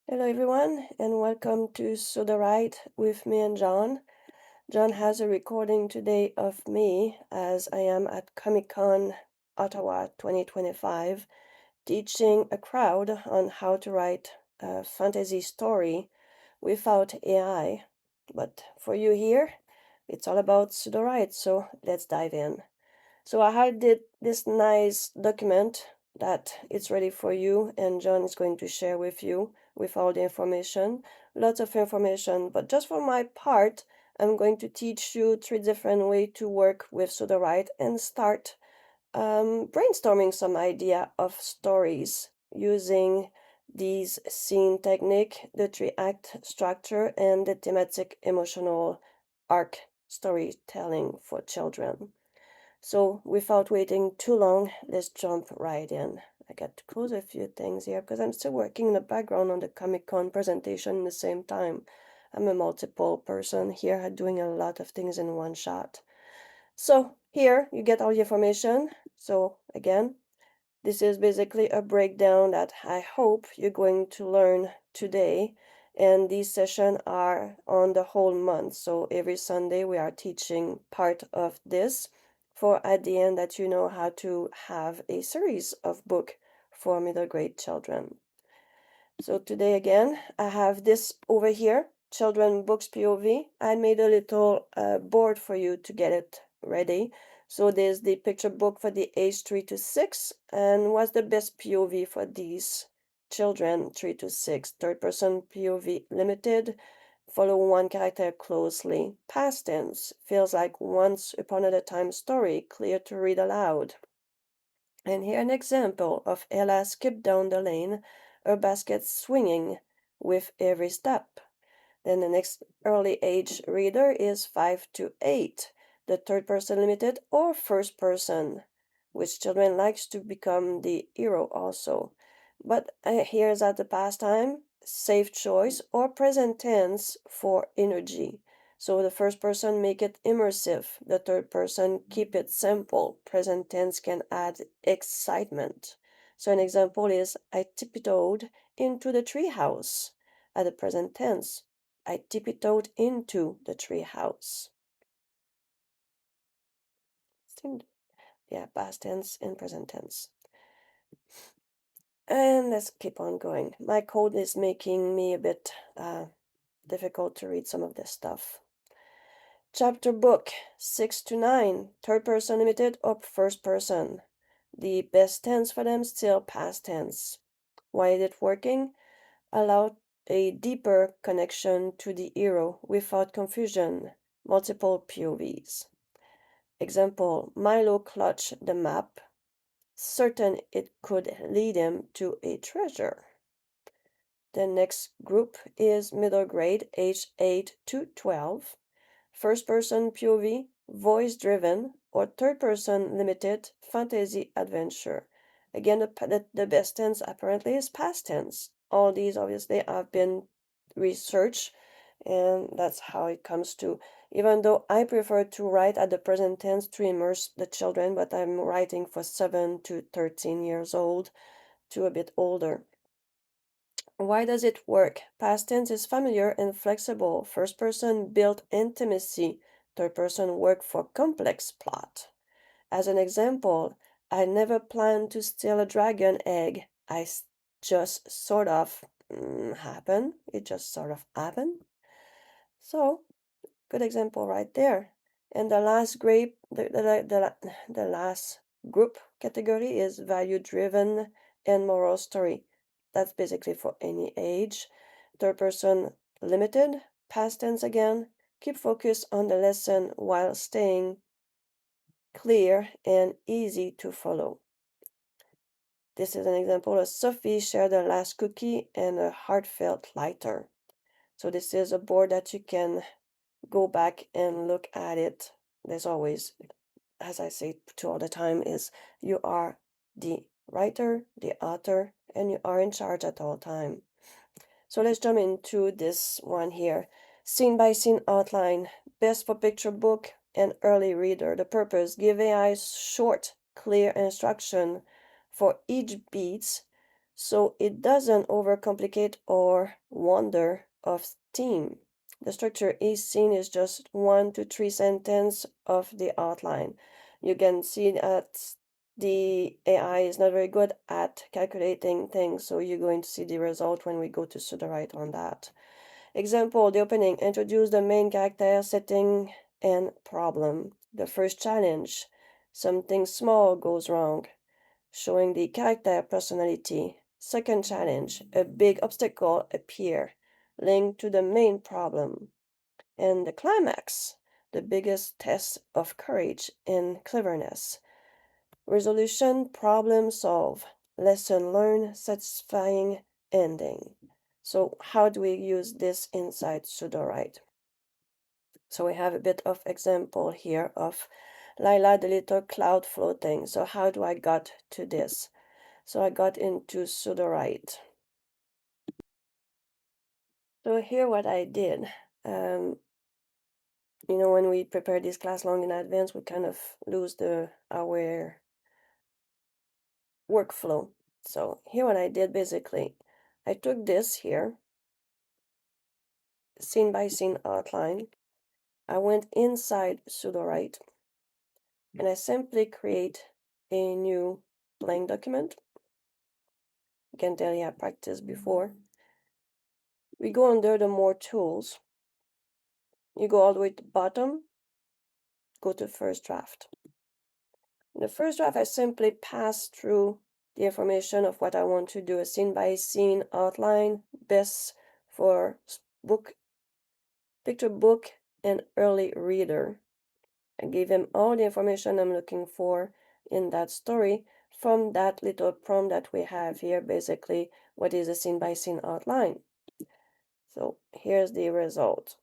Hello, everyone, and welcome to Sudowrite with me and John. John has a recording today of me as I am at Comic Con Ottawa 2025 teaching a crowd on how to write a fantasy story without AI. But for you here, it's all about Sudowrite, so let's dive in. So I had this nice document that it's ready for you, and John is going to share with you with all the information, lots of information. But just for my part, I'm going to teach you three different ways to work with Sudowrite and start brainstorming some idea of stories using these scene technique, the three act structure, and the thematic emotional arc storytelling for children. So without waiting too long, let's jump right in. I got to close a few things here because I'm still working in the background on the Comic Con presentation at the same time. I'm a multiple person here doing a lot of things in one shot. So here you get all the information. So again, this is basically a breakdown that I hope you're going to learn today. And these sessions are on the whole month. So every Sunday we are teaching part of this for at the end that you know how to have a series of book for middle grade children. So today again, I have this over here, Children Books POV. I made a little board for you to get it ready. So there's the picture book for the age 3 to 6 and what's the best POV for these children 3 to 6. Third person POV limited. Follow one character closely. Past tense feels like once upon a time story, clear to read aloud. And here an example of Ella skip down the lane, her basket swinging with every step. Then the next early age reader is 5 to 8, the third person limited or first person, which children likes to become the hero also. But here's at the pastime, safe choice or present tense for energy. So the first person make it immersive, the third person keep it simple. Present tense can add excitement. So an example is I tiptoed into the treehouse. At the present tense, I tiptoed into the treehouse. Yeah, past tense and present tense. And let's keep on going. My code is making me a bit difficult to read some of this stuff. Chapter book 6 to 9, third person limited or first person. The best tense for them still past tense. Why is it working? Allow a deeper connection to the hero without confusion. Multiple POVs. Example, Milo clutched the map, certain it could lead him to a treasure. The next group is middle grade, age 8 to 12. First person POV, voice driven, or third person limited fantasy adventure. Again, the best tense apparently is past tense. All these obviously have been researched, and that's how it comes to. Even though I prefer to write at the present tense to immerse the children, but I'm writing for 7 to 13 years old to a bit older. Why does it work? Past tense is familiar and flexible. First person built intimacy. Third person work for complex plot. As an example, I never planned to steal a dragon egg. Just sort of happened. It just sort of happened. So, good example right there. And the last the last group category is value driven and moral story. That's basically for any age. Third person limited, past tense again. Keep focus on the lesson while staying clear and easy to follow. This is an example of Sophie shared the last cookie and a heartfelt lighter. So this is a board that you can go back and look at it. There's always, as I say to all the time, is you are the writer, the author, and you are in charge at all time. So let's jump into this one here. Scene by scene outline, best for picture book and early reader. The purpose, give AI short, clear instruction for each beats so it doesn't overcomplicate or wander off theme. The structure is seen as just 1 to 3 sentences of the outline. You can see that the AI is not very good at calculating things, so you're going to see the result when we go to Sudowrite on that. Example, the opening, introduce the main character, setting, and problem. The first challenge, something small goes wrong, showing the character personality. Second challenge, a big obstacle appear, linked to the main problem. And the climax, the biggest test of courage and cleverness. Resolution, problem solve, lesson learned, satisfying ending. So how do we use this inside Sudowrite? So we have a bit of example here of Lila, the little cloud floating. So how do I got to this? So I got into Sudowrite. So here what I did, when we prepare this class long in advance, we kind of lose our workflow. So here what I did basically, I took this here, scene by scene outline. I went inside Sudowrite and I simply create a new blank document. You can tell you I practiced before. We go under the more tools. You go all the way to the bottom, go to first draft. In the first draft, I simply pass through the information of what I want to do, a scene by scene outline, best for book, picture book, and early reader. I gave him all the information I'm looking for in that story from that little prompt that we have here, basically, what is a scene by scene outline. So here's the result.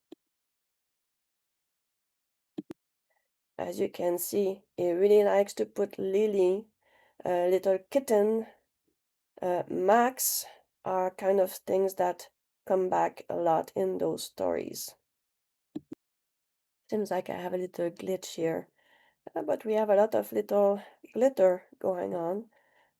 As you can see, he really likes to put Lily, a little kitten, Max are kind of things that come back a lot in those stories. Seems like I have a little glitch here, but we have a lot of little glitter going on.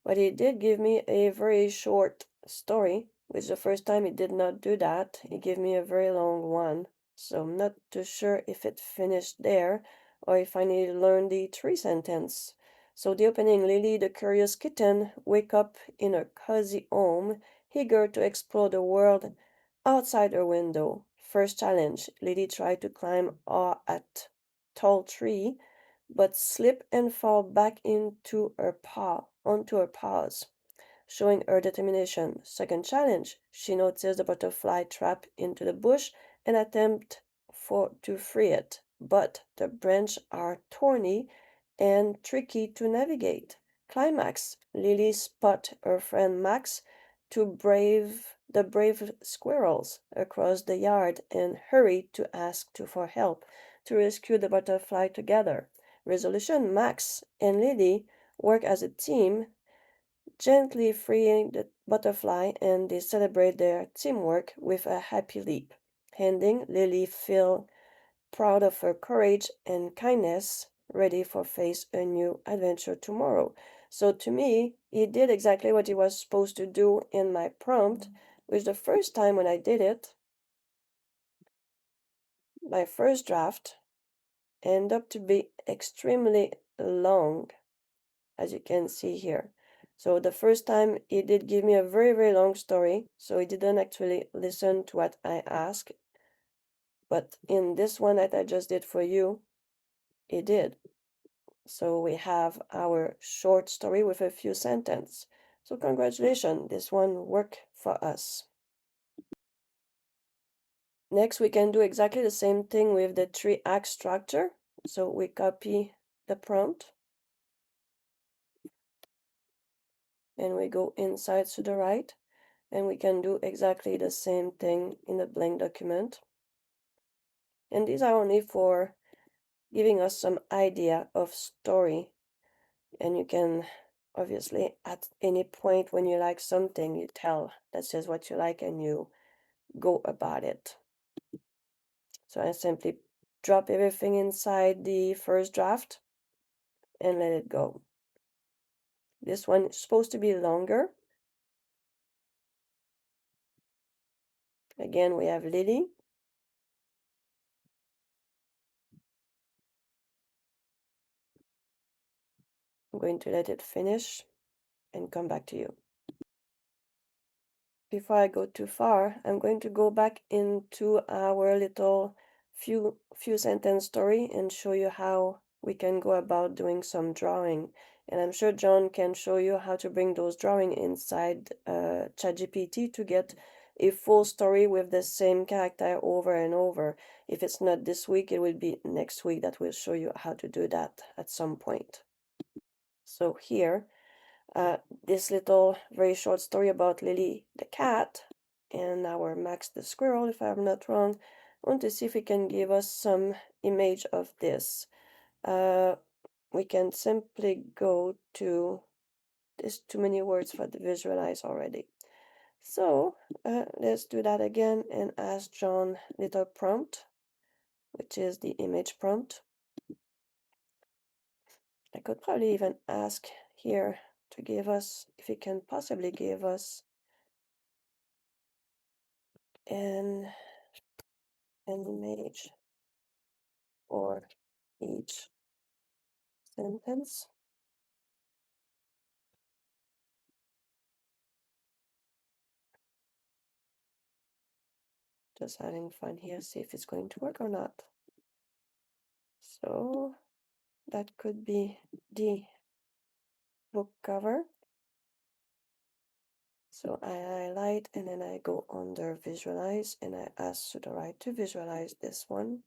But he did give me a very short story, which the first time he did not do that. He gave me a very long one. So I'm not too sure if it finished there or if I need to learn the 3 sentence. So the opening, Lily the curious kitten wake up in her cozy home, eager to explore the world outside her window. First challenge, Lily tried to climb a tall tree but slip and fall back onto her paws, showing her determination. Second challenge, she noticed the butterfly trap into the bush and attempt to free it, but the branches are thorny and tricky to navigate. Climax, Lily spot her friend Max to brave the brave squirrels across the yard and hurry to ask for help to rescue the butterfly together. Resolution, Max and Lily work as a team, gently freeing the butterfly, and they celebrate their teamwork with a happy leap. Ending, Lily feel proud of her courage and kindness, ready for face a new adventure tomorrow. So to me, he did exactly what he was supposed to do in my prompt, which the first time when I did it, my first draft ended up to be extremely long, as you can see here. So the first time he did give me a very, very long story, so he didn't actually listen to what I asked. But in this one that I just did for you, he did. So we have our short story with a few sentences. So congratulations, this one worked for us. Next, we can do exactly the same thing with the 3-act structure. So we copy the prompt and we go inside Sudowrite, and we can do exactly the same thing in the blank document. And these are only for giving us some idea of story. And you can obviously at any point when you like something, you tell that's just what you like and you go about it. So I simply drop everything inside the first draft and let it go. This one is supposed to be longer, Again, we have Lily. I'm going to let it finish and come back to you. Before I go too far, I'm going to go back into our little few sentence story and show you how we can go about doing some drawing. And I'm sure John can show you how to bring those drawing inside ChatGPT to get a full story with the same character over and over. If it's not this week, it will be next week that will show you how to do that at some point. So here, this little very short story about Lily the cat and our Max the squirrel, if I'm not wrong. I want to see if we can give us some image of this. We can simply go to, there's too many words for the visualize already. So let's do that again and ask John little prompt, which is the image prompt. I could probably even ask here to give us, if he can possibly give us an image for each sentence. Just having fun here, see if it's going to work or not. So that could be the book cover. So I highlight and then I go under visualize and I ask Sudowrite to visualize this one.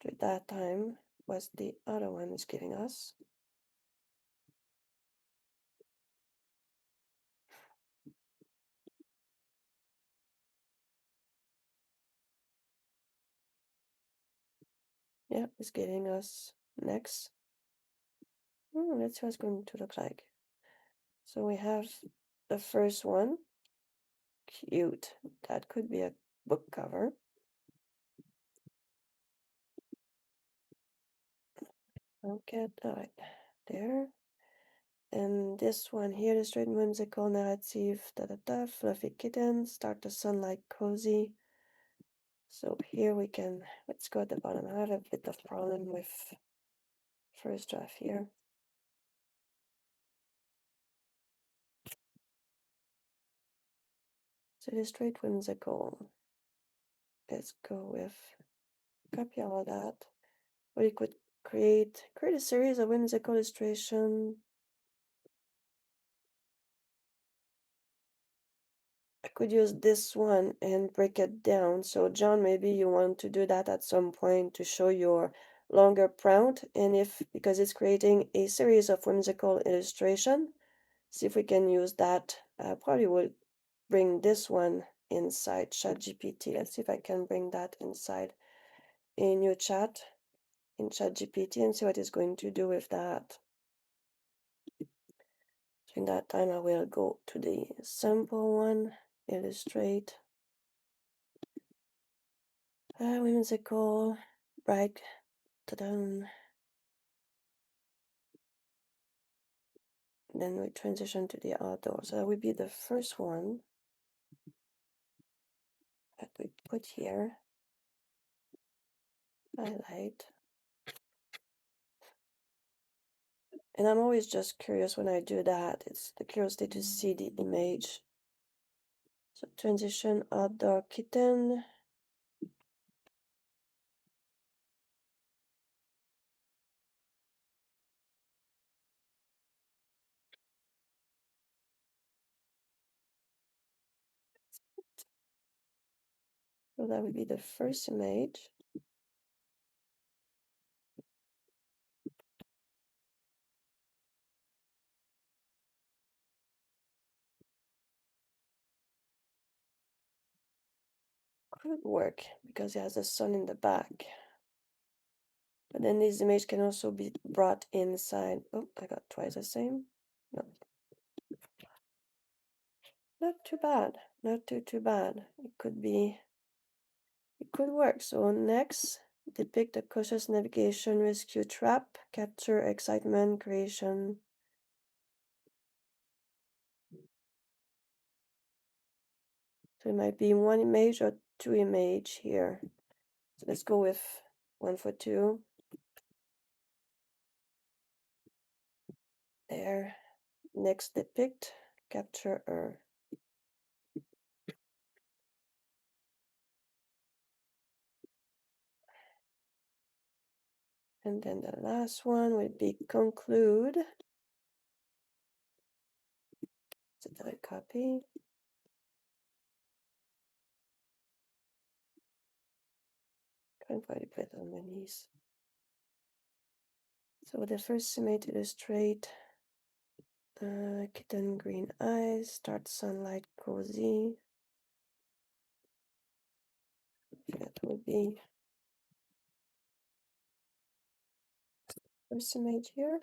At that time was the other one is giving us. Yeah, it's giving us next. Let's see what it's going to look like. So we have the first one. Cute. That could be a book cover. Okay, all right, there. And this one here, the straight whimsical narrative, fluffy kitten, start the sunlight cozy. So here we can, let's go at the bottom. I have a bit of problem with first draft here. So the straight whimsical. Let's go with copy all of that. Or you could create a series of whimsical illustration. I could use this one and break it down. So John, maybe you want to do that at some point to show your longer prompt. And if, because it's creating a series of whimsical illustration, see if we can use that. Probably will bring this one inside ChatGPT. Let's see if I can bring that inside a new chat in ChatGPT and see what it's going to do with that. So in that time, I will go to the sample one, illustrate. Whimsical, bright, ta-da. Then we transition to the outdoors. So that would be the first one that we put here. Highlight. And I'm always just curious when I do that. It's the curiosity to see the image. So transition outdoor kitten. So that would be the first image. Could work because it has the sun in the back. But then this image can also be brought inside. Oh, I got twice the same. No. Not too bad. Not too bad. It could work. So next, depict a cautious navigation, rescue trap, capture excitement, creation. So it might be one image or two image here. So let's go with 1 for 2. There. Next depict, capture her. And then the last one will be conclude. So then I copy. Can't quite put it on my knees. So the first image illustrate kitten green eyes, start sunlight cozy. That would be first image here.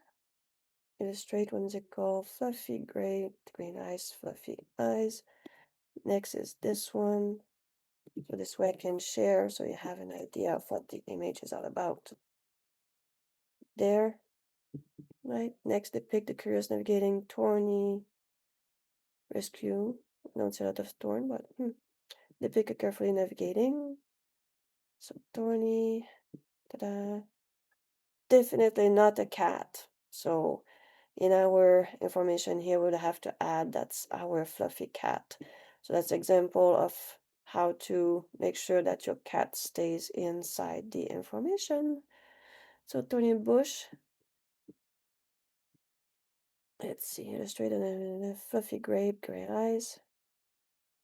Illustrate whimsical, fluffy gray, green eyes, fluffy eyes. Next is this one. So this way I can share so you have an idea of what the image is all about. There, right? Next, depict the curious navigating Tawny rescue. Don't see a lot of Thorn, but depict a carefully navigating. So Tawny, ta-da. Definitely not a cat. So in our information here, we'll have to add that's our fluffy cat. So that's example of how to make sure that your cat stays inside the information. So Tony Bush, let's see, illustrated in a fluffy grape, gray eyes.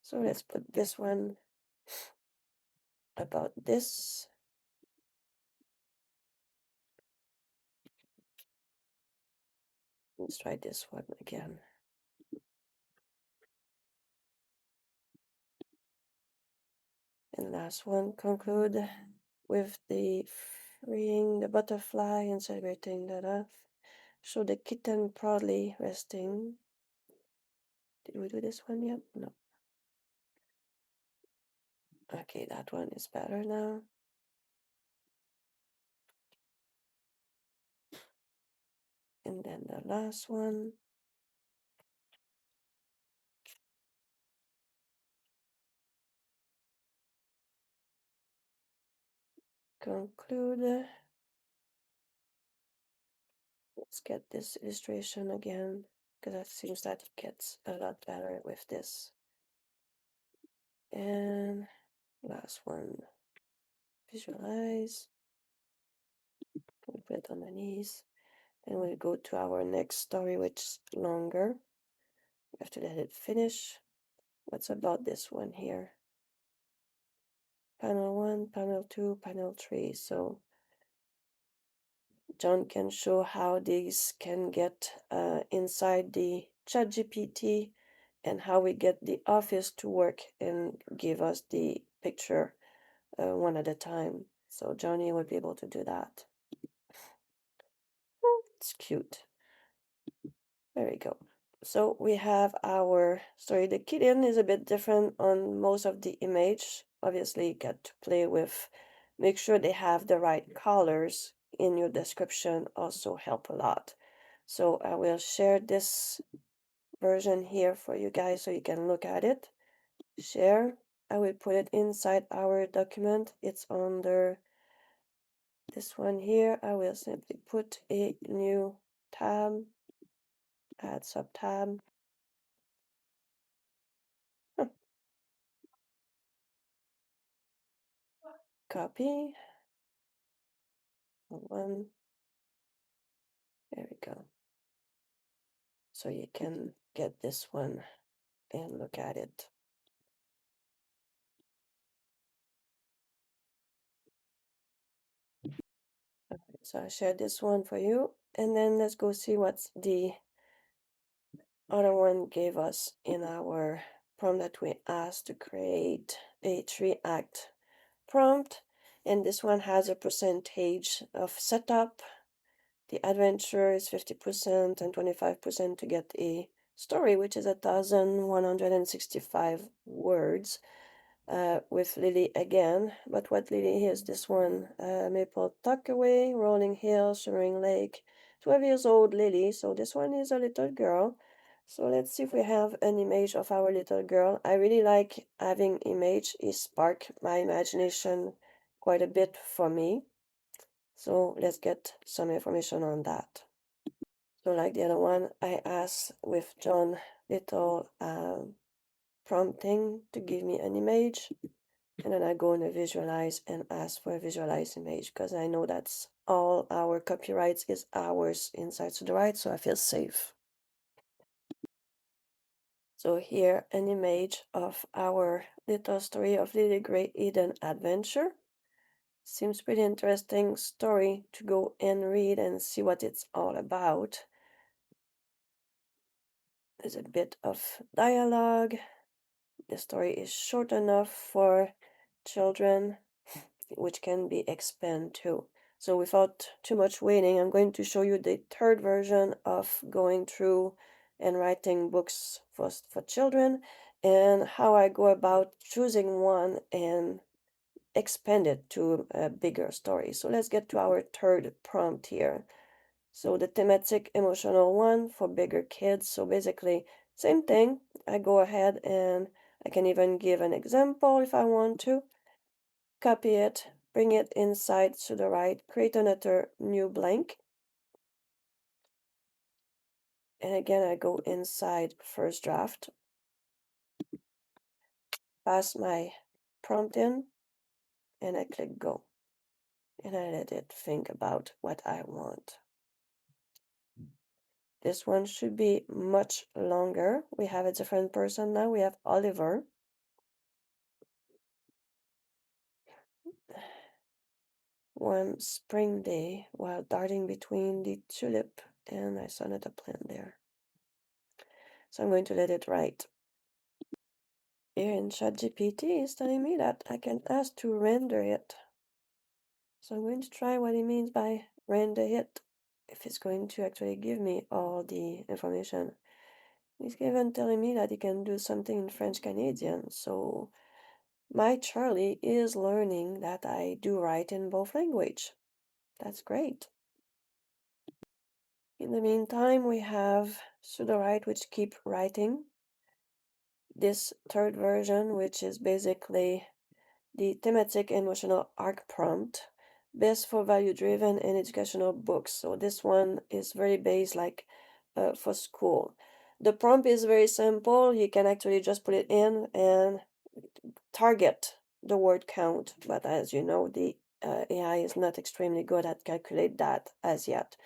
So let's put this one about this. Let's try this one again. And last one, conclude with the freeing the butterfly and celebrating the love. Show the kitten proudly resting. Did we do this one yet? No. Okay, that one is better now. And then the last one. Conclude. Let's get this illustration again, because it seems that it gets a lot better with this. And last one. Visualize. We put it on the knees. And we'll go to our next story, which is longer. We have to let it finish. What's about this one here? Panel 1, panel 2, panel 3. So John can show how these can get inside the ChatGPT and how we get the office to work and give us the picture one at a time. So Johnny would be able to do that. Oh, it's cute. There we go. So we have our story. The kitten is a bit different on most of the image. Obviously, you get to play with, make sure they have the right colors in your description also help a lot. So I will share this version here for you guys so you can look at it. Share. I will put it inside our document. It's under this one here. I will simply put a new tab, add subtab. Copy. One. There we go. So you can get this one and look at it. Okay, so I shared this one for you. And then let's go see what's the other one gave us in our prompt that we asked to create a 3-act prompt. And this one has a percentage of setup. The adventure is 50% and 25% to get a story, which is 1,165 words. With Lily again, but what Lily is this one? Maple Tuckaway, Rolling Hill, Shimmering Lake, 12 years old Lily. So this one is a little girl. So let's see if we have an image of our little girl. I really like having image. It spark my imagination quite a bit for me. So let's get some information on that. So like the other one, I asked with John little prompting to give me an image, and then I go in a visualize and ask for a visualized image because I know that's all our copyrights is ours inside Sudowrite, so I feel safe. So here an image of our little story of Little Grey Eden Adventure. Seems pretty interesting story to go and read and see what it's all about. There's a bit of dialogue. The story is short enough for children, which can be expanded too. So without too much waiting, I'm going to show you the third version of going through and writing books for children and how I go about choosing one and expand it to a bigger story. So let's get to our third prompt here. So the thematic emotional one for bigger kids. So basically, same thing. I go ahead and I can even give an example if I want to. Copy it, bring it inside Sudowrite, create another new blank. And again, I go inside first draft, pass my prompt in, and I click go. And I let it think about what I want. This one should be much longer. We have a different person now. We have Oliver. One spring day while darting between the tulip and I saw another plant there. So I'm going to let it write. Here in ChatGPT is telling me that I can ask to render it. So I'm going to try what it means by render it. If it's going to actually give me all the information. He's even telling me that he can do something in French Canadian. So my Charlie is learning that I do write in both language. That's great. In the meantime, we have Sudowrite, which keep writing. This third version, which is basically the thematic emotional arc prompt, best for value-driven and educational books. So this one is very based like for school. The prompt is very simple. You can actually just put it in and target the word count, but as you know, the AI is not extremely good at calculate that as yet.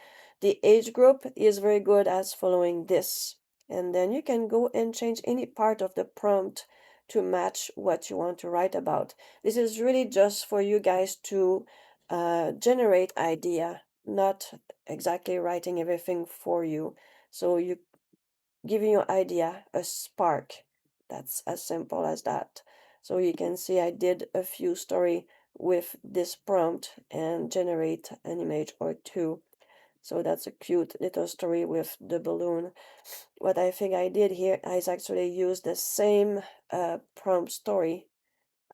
The age group is very good as following this, and then you can go and change any part of the prompt to match what you want to write about. This is really just for you guys to generate idea, not exactly writing everything for you. So you giving you idea, a spark. That's as simple as that. So you can see I did a few story with this prompt and generate an image or two. So that's a cute little story with the balloon. What I think I did here is actually use the same prompt story.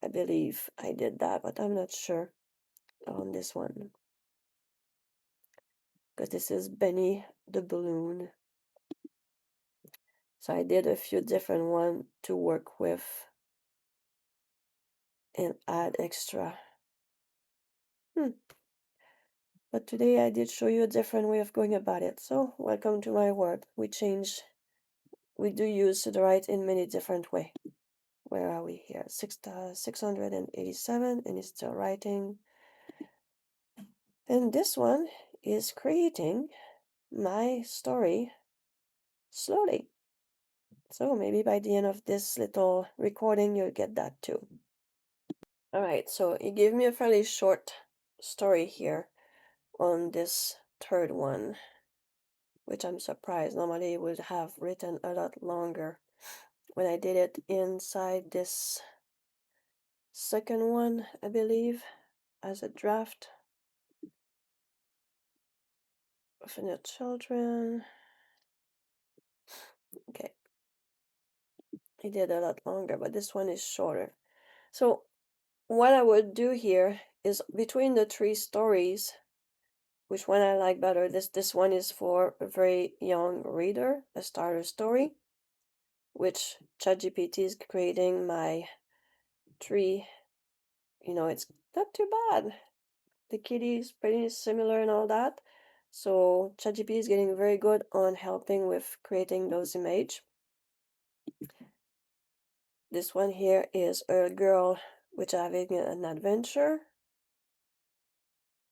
I believe I did that, but I'm not sure on this one. Because this is Benny the Balloon. So I did a few different one to work with and add extra. But today I did show you a different way of going about it. So welcome to my world. We do use Sudowrite in many different way. Where are we here? 687 and it's still writing. And this one is creating my story slowly. So maybe by the end of this little recording, you'll get that too. All right, so it gave me a fairly short story here on this third one, which I'm surprised. Normally it would have written a lot longer. When I did it inside this second one, I believe, as a draft of the children. Okay, it did a lot longer, but this one is shorter. So what I would do here is between the three stories, which one I like better. This one is for a very young reader, a starter story, which ChatGPT is creating my tree. It's not too bad. The kitty is pretty similar and all that. So ChatGPT is getting very good on helping with creating those images. This one here is a girl which having an adventure.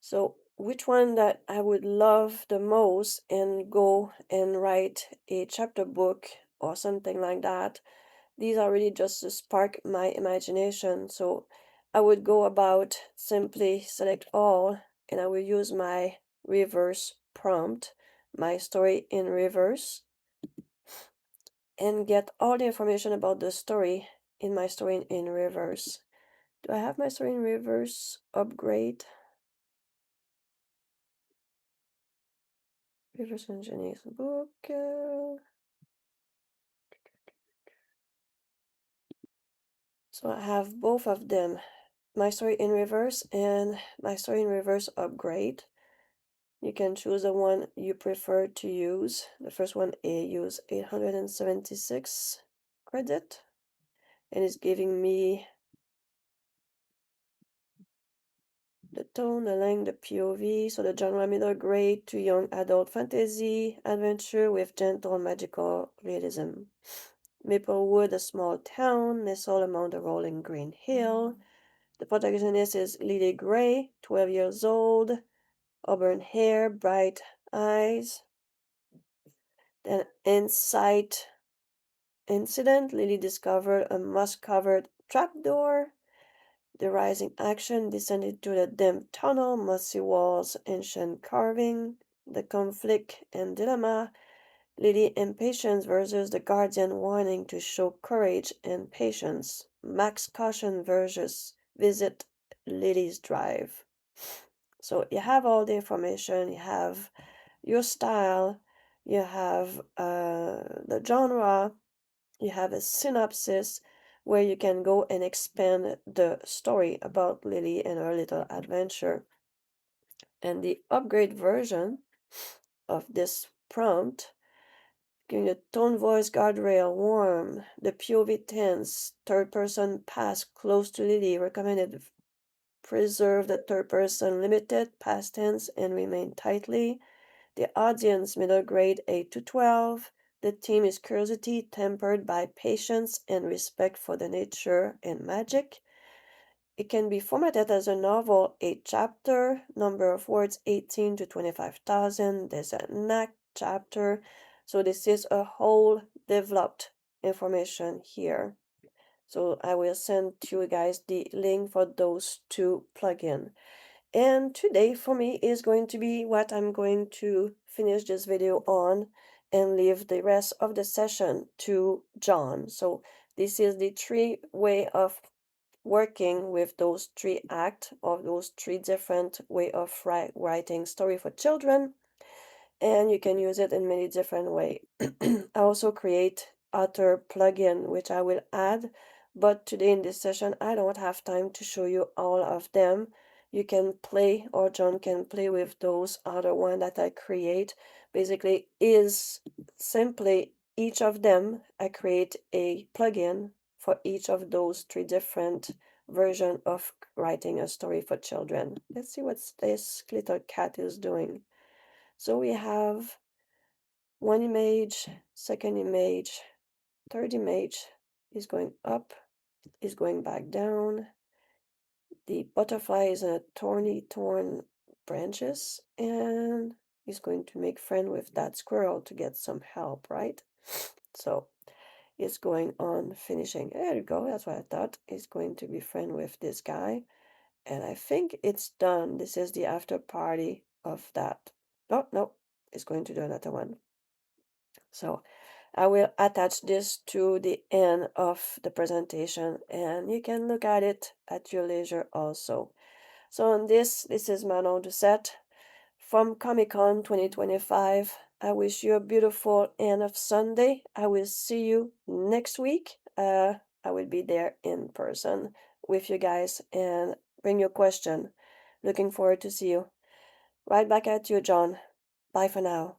So which one that I would love the most and go and write a chapter book or something like that. These are really just to spark my imagination. So I would go about simply select all, and I will use my reverse prompt, my story in reverse, and get all the information about the story in my story in reverse. Do I have my story in reverse upgrade? Reverse engineer's book. So I have both of them, my story in reverse and my story in reverse upgrade. You can choose the one you prefer to use. The first one I use 876 credit, and it's giving me the tone, the length, the POV. So the genre middle grade to young adult fantasy adventure with gentle magical realism. Maplewood, a small town nestled among the rolling green hill. The protagonist is Lily Gray, 12 years old, auburn hair, bright eyes. Then insight incident, Lily discovered a moss-covered trapdoor. The rising action descended to the dim tunnel, mossy walls, ancient carving. The conflict and dilemma, Lily impatience versus the guardian wanting to show courage and patience. Max caution versus visit Lily's drive. So you have all the information, you have your style, you have the genre, you have a synopsis where you can go and expand the story about Lily and her little adventure. And the upgrade version of this prompt, giving the tone voice guardrail warm, the POV tense, third person pass close to Lily, recommended preserve the third person limited, past tense, and remain tightly. The audience middle grade 8 to 12. The theme is curiosity tempered by patience and respect for the nature and magic. It can be formatted as a novel, 8 chapter, number of words 18 to 25,000. There's a knack chapter. So this is a whole developed information here. So I will send to you guys the link for those two plugins. And today for me is going to be what I'm going to finish this video on and leave the rest of the session to John. So this is the three way of working with those three acts or those three different way of writing story for children, and you can use it in many different ways. I also create other plugin which I will add, but today in this session I don't have time to show you all of them. You can play, or John can play with those other one that I create. Basically is simply each of them I create a plugin for each of those three different version of writing a story for children. Let's see what this little cat is doing. So we have one image, second image, third image is going up, is going back down. The butterfly is in a torn branches, and he's going to make friend with that squirrel to get some help, right? So it's going on finishing. There you go, that's what I thought. He's going to be friend with this guy. And I think it's done. This is the after party of that. Oh, no, it's going to do another one. So I will attach this to the end of the presentation, and you can look at it at your leisure also. So on this is Manon Doucette from Comic-Con 2025. I wish you a beautiful end of Sunday. I will see you next week. I will be there in person with you guys and bring your question. Looking forward to see you. Right back at you, John. Bye for now.